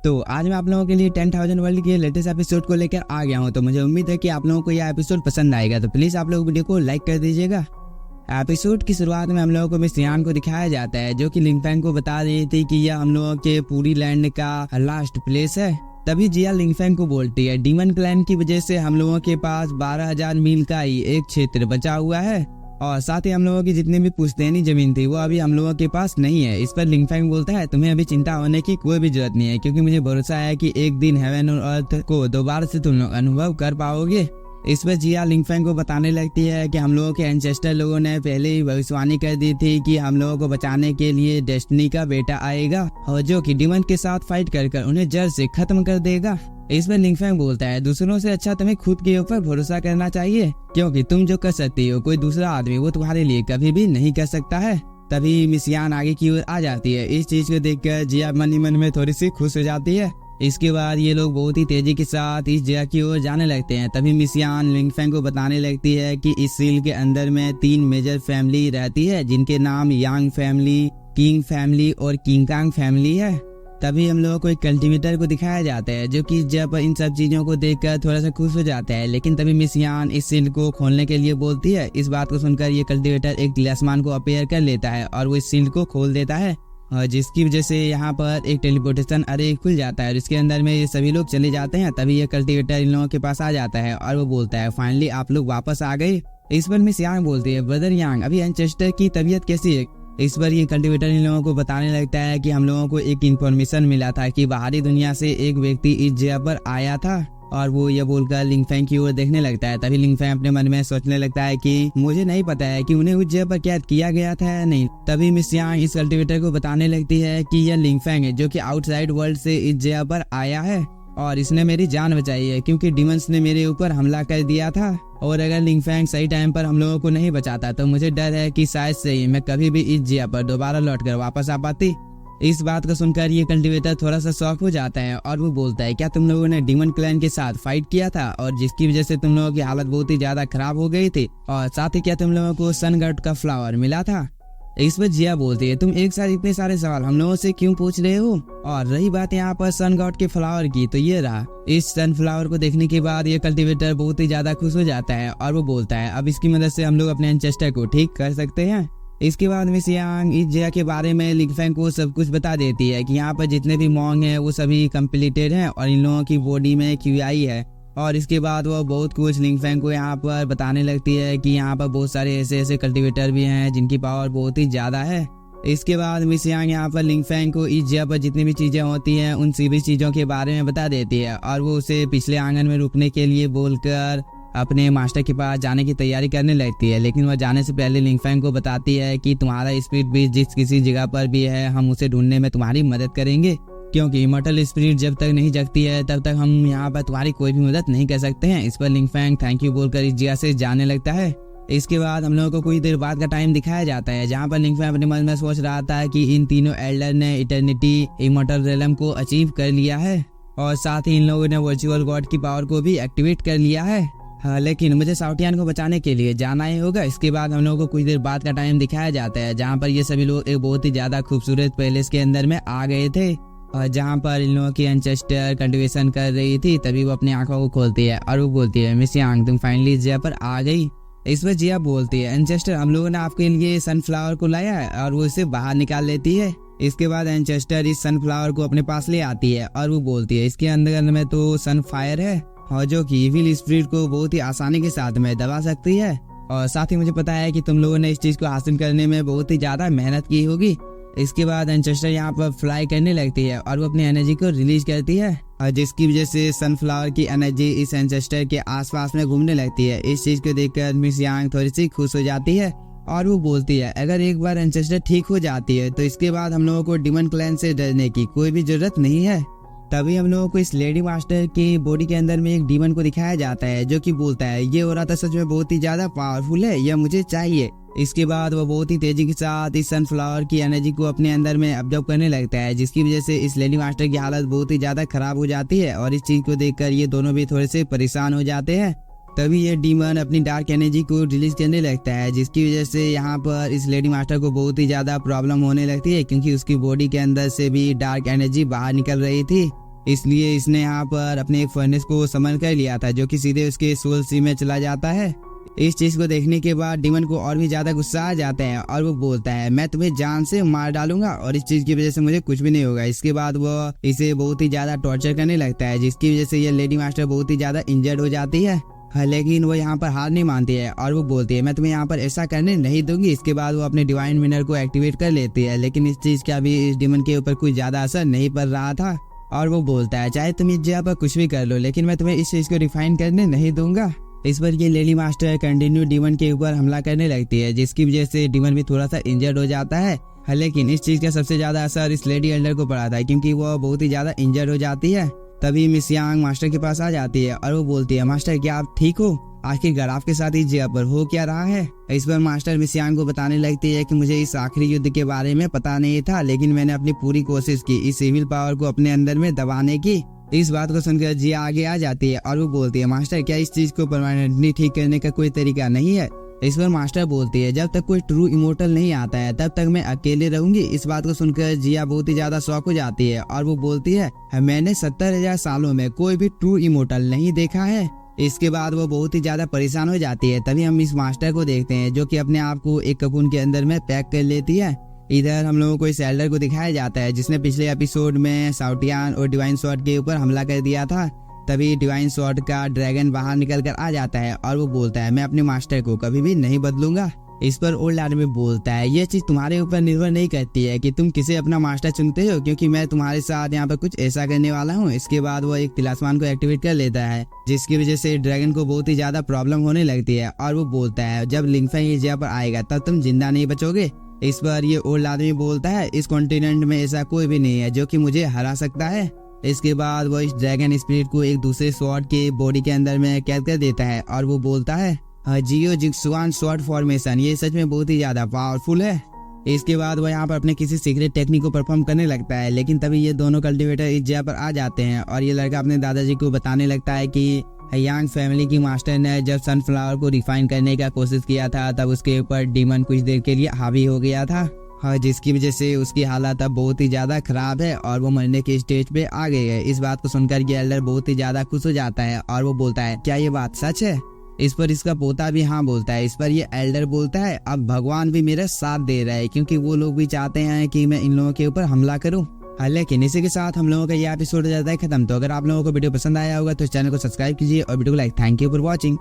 तो आज मैं आप लोगों के लिए 10,000 वर्ल्ड के लेटेस्ट एपिसोड को लेकर आ गया हूं। तो मुझे उम्मीद है कि आप लोगों को यह एपिसोड पसंद आएगा, तो प्लीज आप लोग वीडियो को लाइक कर दीजिएगा। एपिसोड की शुरुआत में हम लोगों को मिस यान को दिखाया जाता है, जो कि लिंगफैंग को बता रही थी कि यह हम लोगों के पूरी लैंड का लास्ट प्लेस है। तभी जिया लिंगफैंग को बोलती है, डीमन क्लैन की वजह से हम लोगों के पास 12,000 मील का ही एक क्षेत्र बचा हुआ है, और साथ ही हम लोगों की जितनी भी पुश्तैनी जमीन थी वो अभी हम लोगों के पास नहीं है। इस पर लिंगफैंग बोलता है, तुम्हें अभी चिंता होने की कोई भी जरूरत नहीं है, क्योंकि मुझे भरोसा है कि एक दिन हेवन और अर्थ को दोबारा से तुम लोग अनुभव कर पाओगे। इस पर जिया लिंगफैंग को बताने लगती है कि हम लोगों के एंसेस्टर लोगों ने पहले ही भविष्यवाणी कर दी थी कि हम लोगों को बचाने के लिए डेस्टिनी का बेटा आएगा, और जो कि डीमन के साथ फाइट कर उन्हें जड़ से खत्म कर देगा। इस पर लिंगफैंग बोलता है, दूसरों से अच्छा तुम्हें खुद के ऊपर भरोसा करना चाहिए, क्योंकि तुम जो कर सकती हो कोई दूसरा आदमी वो तुम्हारे लिए कभी भी नहीं कर सकता है। तभी मिस यान आगे की ओर आ जाती है। इस चीज को देखकर जिया मन ही मन में थोड़ी सी खुश हो जाती है। इसके बाद ये लोग बहुत ही तेजी के साथ इस जगह की ओर जाने लगते हैं। तभी मिस यान लिंगफैंग को बताने लगती है कि इस सील के अंदर में 3 मेजर फैमिली रहती है, जिनके नाम यांग फैमिली, किंग फैमिली और किंगकांग फैमिली है। तभी हम लोगों को एक कल्टीवेटर को दिखाया जाता है, जो कि जब इन सब चीजों को देखकर थोड़ा सा खुश हो जाता है। लेकिन तभी मिस यान इस सील को खोलने के लिए बोलती है। इस बात को सुनकर ये कल्टीवेटर एक तिलिस्मान को अपेयर कर लेता है और वो इस सील को खोल देता है, और जिसकी वजह से यहाँ पर एक टेलीपोर्टेशन अरे खुल जाता है और इसके अंदर में ये सभी लोग चले जाते हैं। तभी ये कल्टीवेटर इन लोगों के पास आ जाता है और वो बोलता है, फाइनली आप लोग वापस आ गए। इस पर मिस यांग बोलती है, ब्रदर यांग, अभी एंचेस्टर की तबीयत कैसी है? इस पर ये कल्टीवेटर इन लोगों को बताने लगता है कि हम लोगों को एक इन्फॉर्मेशन मिला था कि बाहरी दुनिया से एक व्यक्ति इस जगह पर आया था, और वो ये बोलकर लिंगफैंग की ओर देखने लगता है। तभी लिंगफैंग अपने मन में सोचने लगता है कि मुझे नहीं पता है कि उन्हें उस जगह पर कैद किया गया था या नहीं। तभी मिस यांग इस कल्टीवेटर को बताने लगती है कि यह लिंगफैंग है, जो कि आउटसाइड वर्ल्ड से इस जगह पर आया है, और इसने मेरी जान बचाई है, क्योंकि डिमंस ने मेरे ऊपर हमला कर दिया था। और अगर लिंगफैंग सही टाइम पर हम लोगों को नहीं बचाता तो मुझे डर है कि शायद से ही मैं कभी भी इस जगह पर दोबारा लौटकर वापस आ पाती। इस बात को सुनकर ये कल्टीवेटर थोड़ा सा शॉक हो जाता है और वो बोलता है, क्या तुम लोगों ने डीमन क्लैन के साथ फाइट किया था, और जिसकी वजह से तुम लोगों की हालत बहुत ही ज्यादा खराब हो गई थी, और साथ ही क्या तुम लोगों को सन गॉड का फ्लावर मिला था? इस पर जिया बोलती है, तुम एक साथ इतने सारे सवाल हम लोगों से क्यों पूछ रहे हो? और रही बात यहाँ पर सन गॉड के फ्लावर की, तो ये रहा। इस सन फ्लावर को देखने के बाद ये कल्टीवेटर बहुत ही ज्यादा खुश हो जाता है और वो बोलता है, अब इसकी मदद से हम लोग अपने एंसेस्टर को ठीक कर सकते हैं। इसके बाद मिस यांग इस जगह के बारे में लिंगफैंग को सब कुछ बता देती है कि यहाँ पर जितने भी मॉन्ग हैं वो सभी कम्प्लीटेड हैं और इन लोगों की बॉडी में QI है। और इसके बाद वो बहुत कुछ लिंगफैंग को यहाँ पर बताने लगती है कि यहाँ पर बहुत सारे ऐसे कल्टीवेटर भी हैं जिनकी पावर बहुत ही ज्यादा है। इसके बाद मिस यांग यहाँ पर लिंगफैंग को इस जगह पर जितनी भी चीजें होती हैं उन सभी चीजों के बारे में बता देती है, और वो उसे पिछले आंगन में रुकने के लिए बोलकर अपने मास्टर के पास जाने की तैयारी करने लगती है। लेकिन वह जाने से पहले लिंगफैंग को बताती है कि तुम्हारा स्पिरिट भी जिस किसी जगह पर भी है, हम उसे ढूंढने में तुम्हारी मदद करेंगे, क्योंकि इमॉर्टल स्पिरिट जब तक नहीं जगती है तब तक हम यहाँ पर तुम्हारी कोई भी मदद नहीं कर सकते हैं। इस पर लिंगफैंग थैंक यू बोलकर इस जगह से जाने लगता है। इसके बाद हम लोगों को कुछ देर बाद का टाइम दिखाया जाता है, जहाँ पर लिंगफैंग अपने मन में सोच रहा था कि इन तीनों एल्डर ने इटर्निटी इमॉर्टल रेलम को अचीव कर लिया है, और साथ ही इन लोगों ने वर्चुअल गॉड की पावर को भी एक्टिवेट कर लिया है। हाँ, लेकिन मुझे साउटियान को बचाने के लिए जाना ही होगा। इसके बाद हम लोगों को कुछ देर बाद का टाइम दिखाया जाता है, जहाँ पर ये सभी लोग एक बहुत ही ज्यादा खूबसूरत पैलेस के अंदर में आ गए थे, और जहाँ पर इन लोगों की एंसेस्टर कल्टीवेशन कर रही थी। तभी वो अपनी आंखों को खोलती है और वो बोलती है, मिस यांग तुम फाइनली इस जगह पर आ गई। इस पर जिया बोलती है, एंसेस्टर हम लोगों ने आपके लिए सनफ्लावर को लाया है, और वो इसे बाहर निकाल लेती है। इसके बाद एंसेस्टर इस सनफ्लावर को अपने पास ले आती है और वो बोलती है, इसके अंदर में तो सनफायर है, और जो कि इविल स्पिरिट को बहुत ही आसानी के साथ में दबा सकती है, और साथ ही मुझे पता है कि तुम लोगों ने इस चीज को हासिल करने में बहुत ही ज्यादा मेहनत की होगी। इसके बाद एंसेस्टर यहाँ पर फ्लाई करने लगती है और वो अपनी एनर्जी को रिलीज करती है, और जिसकी वजह से सनफ्लावर की एनर्जी इस एंसेस्टर के आसपास में घूमने लगती है। इस चीज को देखकर मिस यांग थोड़ी सी खुश हो जाती है और वो बोलती है, अगर एक बार एंसेस्टर ठीक हो जाती है तो इसके बाद हम लोगों को डीमन क्लैन से डरने की कोई भी जरूरत नहीं है। तभी हम लोगों को इस लेडी मास्टर की बॉडी के अंदर में एक डीमन को दिखाया जाता है, जो कि बोलता है, ये औरत तो सच में बहुत ही ज्यादा पावरफुल है, यह मुझे चाहिए। इसके बाद वो बहुत ही तेजी के साथ इस सनफ्लावर की एनर्जी को अपने अंदर में ऑब्जर्व करने लगता है, जिसकी वजह से इस लेडी मास्टर की हालत बहुत ही ज्यादा खराब हो जाती है, और इस चीज को देखकर ये दोनों भी थोड़े से परेशान हो जाते हैं। तभी ये डीमन अपनी डार्क एनर्जी को रिलीज करने लगता है, जिसकी वजह से यहाँ पर इस लेडी मास्टर को बहुत ही ज्यादा प्रॉब्लम होने लगती है, क्योंकि उसकी बॉडी के अंदर से भी डार्क एनर्जी बाहर निकल रही थी। इसलिए इसने यहाँ पर अपने एक फर्नेस को समन कर लिया था जो कि सीधे उसके सोल सी में चला जाता है। इस चीज को देखने के बाद डीमन को और भी ज्यादा गुस्सा आ जाता है और वो बोलता है मैं तुम्हें जान से मार डालूंगा और इस चीज की वजह से मुझे कुछ भी नहीं होगा। इसके बाद वो इसे बहुत ही ज्यादा टॉर्चर करने लगता है जिसकी वजह से ये लेडी मास्टर बहुत ही ज्यादा इंजर्ड हो जाती है। लेकिन वो यहाँ पर हार नहीं मानती है और वो बोलती है मैं तुम्हें यहाँ पर ऐसा करने नहीं दूंगी। इसके बाद वो अपने डिवाइन विनर को एक्टिवेट कर लेती है, लेकिन इस चीज का भी इस डीमन के ऊपर कोई ज्यादा असर नहीं पड़ रहा था और वो बोलता है चाहे तुम इस जगह पर कुछ भी कर लो लेकिन मैं तुम्हें इस चीज को रिफाइन करने नहीं दूंगा। इस पर ये लेडी मास्टर कंटिन्यू डीमन के ऊपर हमला करने लगती है जिसकी वजह से डीमन भी थोड़ा सा इंजर्ड हो जाता है। लेकिन इस चीज का सबसे ज्यादा असर इस लेडी एल्डर को पड़ा था क्योंकि वो बहुत ही ज्यादा इंजर्ड हो जाती है। तभी मिस यांग मास्टर के पास आ जाती है और वो बोलती है मास्टर क्या आप ठीक हो? आखिरकार आपके साथ इस जगह पर हो क्या रहा है? इस पर मास्टर मिस यांग को बताने लगती है कि मुझे इस आखिरी युद्ध के बारे में पता नहीं था लेकिन मैंने अपनी पूरी कोशिश की इस सिविल पावर को अपने अंदर में दबाने की। इस बात को सुनकर जिया आगे आ जाती है और वो बोलती है मास्टर क्या इस चीज को परमानेंटली ठीक करने का कोई तरीका नहीं है? इस पर मास्टर बोलती है जब तक कोई ट्रू इमोर्टल नहीं आता है तब तक मैं अकेले रहूंगी। इस बात को सुनकर जिया बहुत ही ज्यादा शॉक हो जाती है और वो बोलती है मैंने 70,000 सालों में कोई भी ट्रू इमोर्टल नहीं देखा है। इसके बाद वो बहुत ही ज्यादा परेशान हो जाती है। तभी हम इस मास्टर को देखते हैं जो कि अपने आप को एक ककून के अंदर में पैक कर लेती है। इधर हम लोगों को इस एल्डर को दिखाया जाता है जिसने पिछले एपिसोड में साउटियान और डिवाइन स्वॉर्ड के ऊपर हमला कर दिया था। तभी डिवाइन स्वॉर्ड का ड्रैगन बाहर निकल कर आ जाता है और वो बोलता है मैं अपने मास्टर को कभी भी नहीं बदलूंगा। इस पर ओल्ड आदमी बोलता है ये चीज तुम्हारे ऊपर निर्भर नहीं करती है कि तुम किसे अपना मास्टर चुनते हो क्योंकि मैं तुम्हारे साथ यहाँ पर कुछ ऐसा करने वाला हूँ। इसके बाद वो एक तिलास्मान को एक्टिवेट कर लेता है जिसकी वजह से ड्रैगन को बहुत ही ज्यादा प्रॉब्लम होने लगती है और वो बोलता है जब लिंगफेंग इस जगह पर आएगा तब तुम जिंदा नहीं बचोगे। इस पर ये ओल्ड आदमी बोलता है इस कॉन्टिनेंट में ऐसा कोई भी नहीं है जो कि मुझे हरा सकता है। इसके बाद वो इस ड्रैगन स्पिरिट को एक दूसरे स्वॉर्ड के बॉडी के अंदर में कैद कर देता है और वो बोलता है जियो जिक्सुआन स्वॉर्ड फॉर्मेशन ये सच में बहुत ही ज्यादा पावरफुल है। इसके बाद वो यहाँ पर अपने किसी सीक्रेट टेक्निक को परफॉर्म करने लगता है लेकिन तभी ये दोनों कल्टिवेटर इस जगह पर आ जाते हैं और ये लड़का अपने दादाजी को बताने लगता है कि यांग फैमिली की मास्टर ने जब सनफ्लावर को रिफाइन करने का कोशिश किया था तब उसके ऊपर डीमन कुछ देर के लिए हावी हो गया था जिसकी वजह से उसकी हालत अब बहुत ही ज्यादा खराब है और वो मरने के स्टेज पे आ गई है। इस बात को सुनकर ये एल्डर बहुत ही ज्यादा खुश हो जाता है और वो बोलता है क्या ये बात सच है? इस पर इसका पोता भी हाँ बोलता है। इस पर ये एल्डर बोलता है अब भगवान भी मेरा साथ दे रहा है क्योंकि वो लोग भी चाहते हैं कि मैं इन लोगों के ऊपर हमला करूं। लेकिन इसी के साथ हम लोगों का ये एपिसोड हो जाता है खत्म। तो अगर आप लोगों को वीडियो पसंद आया होगा तो चैनल को सब्सक्राइब कीजिए और वीडियो को like. Thank you for watching.